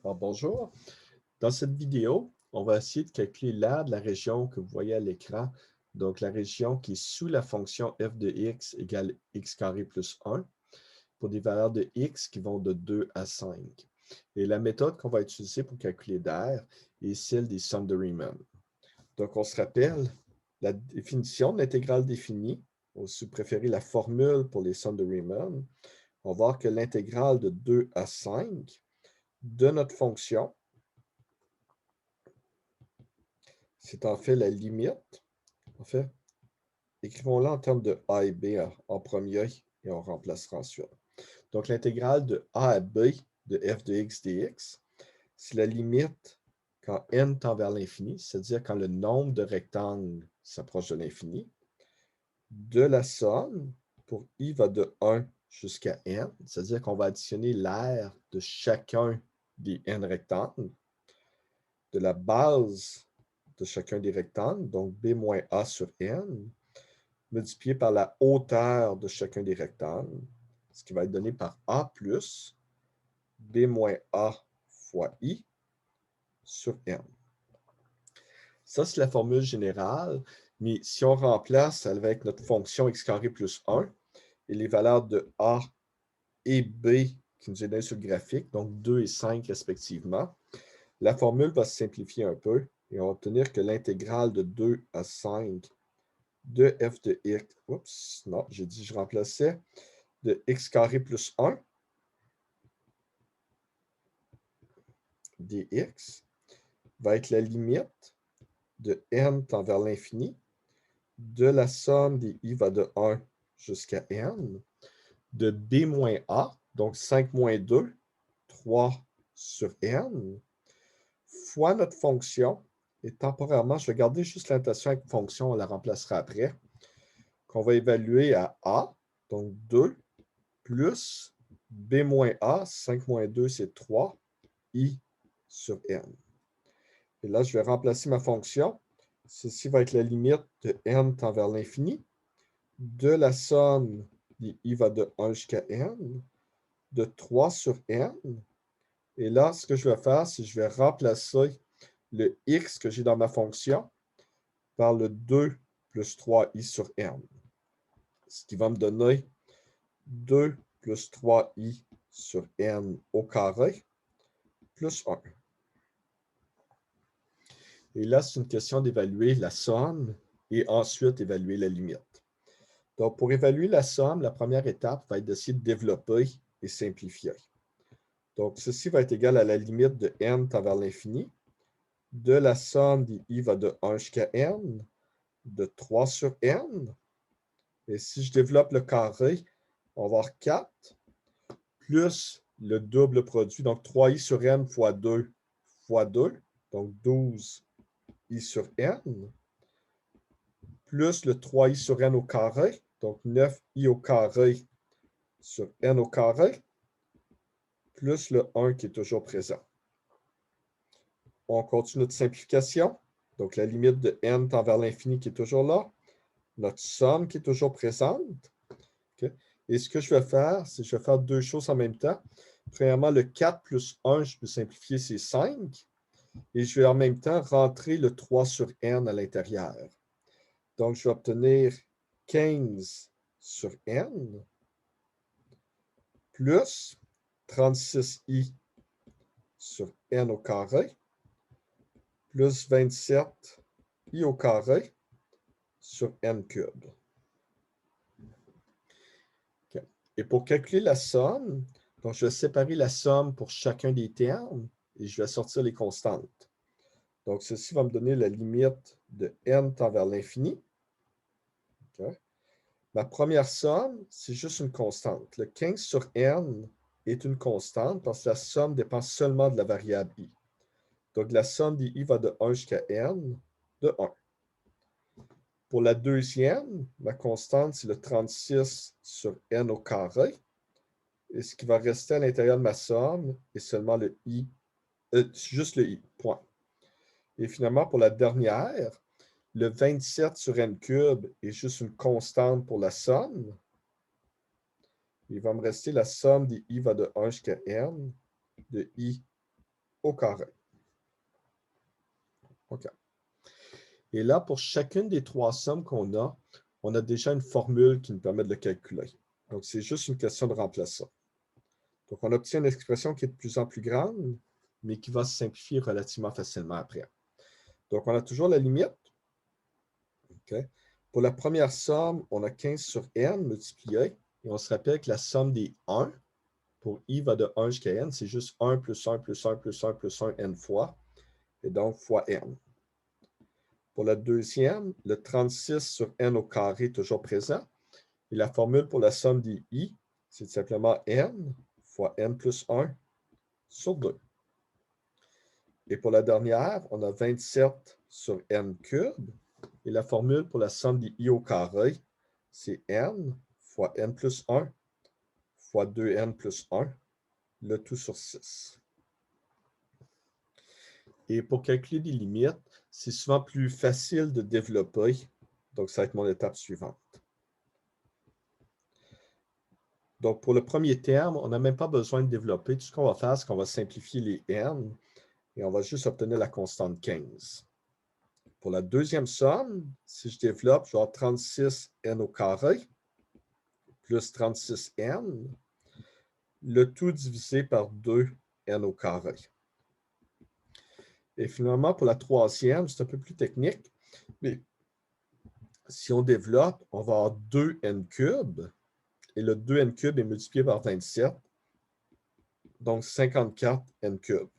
Alors, bonjour. Dans cette vidéo, on va essayer de calculer l'aire de la région que vous voyez à l'écran. Donc, la région qui est sous la fonction f de x égale x carré plus 1 pour des valeurs de x qui vont de 2 à 5. Et la méthode qu'on va utiliser pour calculer l'aire est celle des sommes de Riemann. Donc, on se rappelle la définition de l'intégrale définie, ou si vous préférez la formule pour les sommes de Riemann. On va voir que l'intégrale de 2 à 5 de notre fonction, c'est en fait la limite. En fait, écrivons-la en termes de a et b en premier et on remplacera ensuite. Donc, l'intégrale de a à b de f de x dx, c'est la limite quand n tend vers l'infini, c'est-à-dire quand le nombre de rectangles s'approche de l'infini, de la somme pour i va de 1 jusqu'à n, c'est-à-dire qu'on va additionner l'aire de chacun des n rectangles, de la base de chacun des rectangles, donc b moins a sur n, multiplié par la hauteur de chacun des rectangles, ce qui va être donné par a plus b moins a fois i sur n. Ça, c'est la formule générale, mais si on remplace avec notre fonction x carré plus 1 et les valeurs de a et b qui nous est donné sur le graphique, donc 2 et 5 respectivement, la formule va se simplifier un peu et on va obtenir que l'intégrale de 2 à 5 de f de x, oups, non, j'ai dit je remplaçais, de x carré plus 1 dx va être la limite de n tend vers l'infini de la somme des i va de 1 jusqu'à n de b moins a, donc 5 moins 2, 3 sur n, fois notre fonction, et temporairement, je vais garder juste la notation avec fonction, on la remplacera après, qu'on va évaluer à a, donc 2, plus b moins a, 5 moins 2, c'est 3, i sur n. Et là, je vais remplacer ma fonction. Ceci va être la limite de n tend vers l'infini de la somme des i va de 1 jusqu'à n, de 3 sur n. Et là, ce que je vais faire, c'est que je vais remplacer le x que j'ai dans ma fonction par le 2 plus 3i sur n. Ce qui va me donner 2 plus 3i sur n au carré plus 1. Et là, c'est une question d'évaluer la somme et ensuite évaluer la limite. Donc, pour évaluer la somme, la première étape va être d'essayer de développer et simplifier. Donc, ceci va être égal à la limite de n tend vers l'infini de la somme des i va de 1 jusqu'à n, de 3 sur n. Et si je développe le carré, on va avoir 4 plus le double produit, donc 3i sur n fois 2, donc 12i sur n, plus le 3i sur n au carré, donc 9i au carré sur n au carré, plus le 1 qui est toujours présent. On continue notre simplification. Donc, la limite de n tend vers l'infini qui est toujours là. Notre somme qui est toujours présente. Okay. Et ce que je vais faire, c'est que je vais faire deux choses en même temps. Premièrement, le 4 plus 1, je peux simplifier, c'est 5. Et je vais en même temps rentrer le 3 sur n à l'intérieur. Donc, je vais obtenir 15 sur n plus 36i sur n au carré plus 27i au carré sur n cube. Okay. Et pour calculer la somme, donc je vais séparer la somme pour chacun des termes et je vais sortir les constantes. Donc, ceci va me donner la limite de n tend vers l'infini. Okay. Ma première somme, c'est juste une constante. Le 15 sur n est une constante parce que la somme dépend seulement de la variable i. Donc, la somme des i va de 1 jusqu'à n de 1. Pour la deuxième, ma constante, c'est le 36 sur n au carré. Et ce qui va rester à l'intérieur de ma somme est seulement le i, juste le i, point. Et finalement, pour la dernière, le 27 sur n cube est juste une constante pour la somme. Il va me rester la somme des i va de 1 jusqu'à n, de i au carré. OK. Et là, pour chacune des trois sommes qu'on a, on a déjà une formule qui nous permet de le calculer. Donc, c'est juste une question de remplacer ça. Donc, on obtient une expression qui est de plus en plus grande, mais qui va se simplifier relativement facilement après. Donc, on a toujours la limite. Okay. Pour la première somme, on a 15 sur n multiplié, et on se rappelle que la somme des 1, pour i va de 1 jusqu'à n, c'est juste 1 plus 1 plus 1 plus 1 plus 1 n fois, et donc fois n. Pour la deuxième, le 36 sur n au carré est toujours présent. Et la formule pour la somme des i, c'est simplement n fois n plus 1 sur 2. Et pour la dernière, on a 27 sur n cube. Et la formule pour la somme des i au carré, c'est n fois n plus 1 fois 2n plus 1, le tout sur 6. Et pour calculer des limites, c'est souvent plus facile de développer. Donc, ça va être mon étape suivante. Donc, pour le premier terme, on n'a même pas besoin de développer. Tout ce qu'on va faire, c'est qu'on va simplifier les n et on va juste obtenir la constante 15. Pour la deuxième somme, si je développe, je vais avoir 36n au carré plus 36n, le tout divisé par 2n au carré. Et finalement, pour la troisième, c'est un peu plus technique, mais si on développe, on va avoir 2n cube, et le 2n cube est multiplié par 27, donc 54n cube.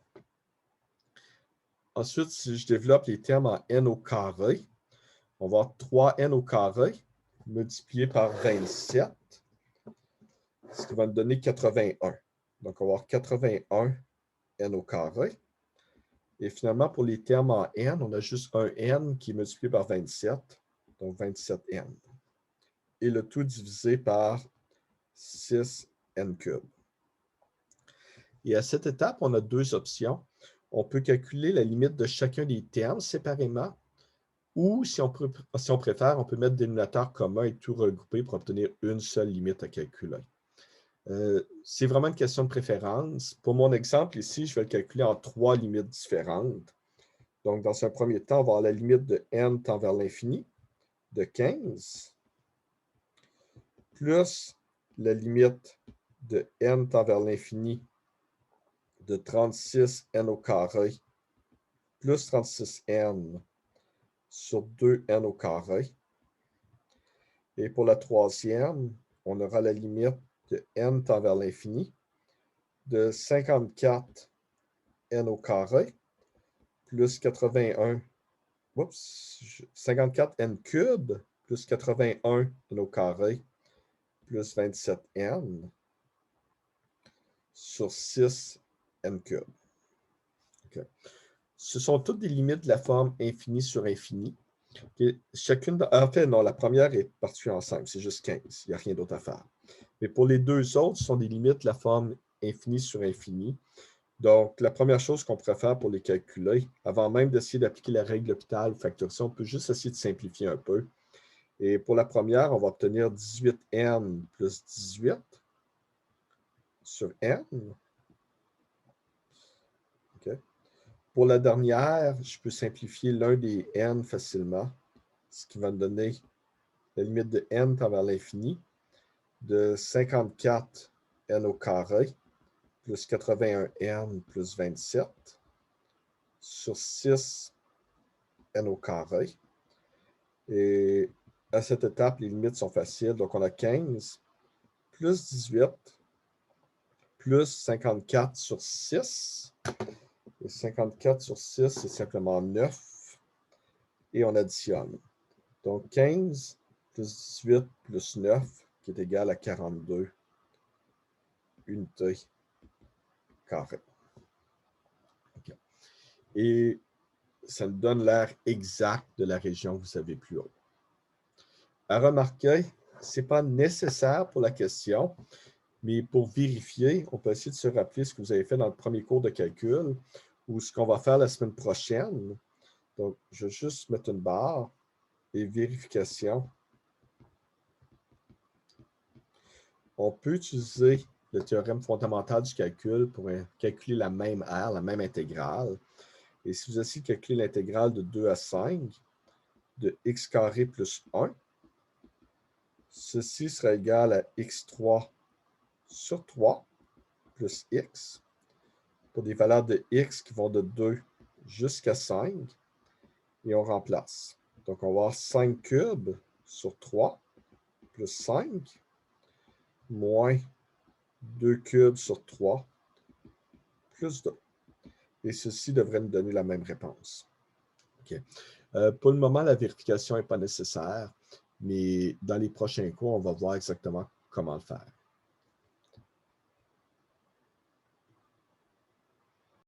Ensuite, si je développe les termes en n au carré, on va avoir 3n au carré multiplié par 27, ce qui va nous donner 81. Donc, on va avoir 81 n au carré. Et finalement, pour les termes en n, on a juste un n qui est multiplié par 27, donc 27n. Et le tout divisé par 6n cube. Et à cette étape, on a deux options. On peut calculer la limite de chacun des termes séparément, ou si on préfère, on peut mettre des dénominateurs communs et tout regrouper pour obtenir une seule limite à calculer. C'est vraiment une question de préférence. Pour mon exemple ici, je vais le calculer en trois limites différentes. Donc, dans un premier temps, on va avoir la limite de n tend vers l'infini de 15, plus la limite de n tend vers l'infini de 36n au carré, plus 36n sur 2n au carré. Et pour la troisième, on aura la limite de n tend vers l'infini de 54n au carré plus 81, 54n cube plus 81n au carré plus 27n sur 6n cube. Okay. Ce sont toutes des limites de la forme infini sur infini. Chacune, en fait, non, la première est particulièrement simple, c'est juste 15, il n'y a rien d'autre à faire. Mais pour les deux autres, ce sont des limites de la forme infini sur infini. Donc, la première chose qu'on pourrait faire pour les calculer, avant même d'essayer d'appliquer la règle L'Hopital ou factorisation, on peut juste essayer de simplifier un peu. Et pour la première, on va obtenir 18n plus 18 sur n. Okay. Pour la dernière, je peux simplifier l'un des n facilement, ce qui va me donner la limite de n tend vers l'infini de 54n au carré plus 81n plus 27 sur 6n au carré. Et à cette étape, les limites sont faciles. Donc, on a 15 plus 18 plus 54 sur 6. Et 54 sur 6, c'est simplement 9. Et on additionne. Donc, 15 plus 18 plus 9, qui est égal à 42 unités carrées. Okay. Et ça nous donne l'aire exact de la région que vous avez plus haut. À remarquer, ce n'est pas nécessaire pour la question, mais pour vérifier, on peut essayer de se rappeler ce que vous avez fait dans le premier cours de calcul ou ce qu'on va faire la semaine prochaine. Donc, je vais juste mettre une barre et vérification. On peut utiliser le théorème fondamental du calcul pour calculer la même R, la même intégrale. Et si vous essayez de calculer l'intégrale de 2 à 5 de x carré plus 1, ceci sera égal à x3 sur 3 plus x pour des valeurs de x qui vont de 2 jusqu'à 5. Et on remplace. Donc, on va avoir 5 cubes sur 3 plus 5 moins 2 cubes sur 3 plus 2. Et ceci devrait nous donner la même réponse. Okay. Pour le moment, la vérification n'est pas nécessaire, mais dans les prochains cours, on va voir exactement comment le faire.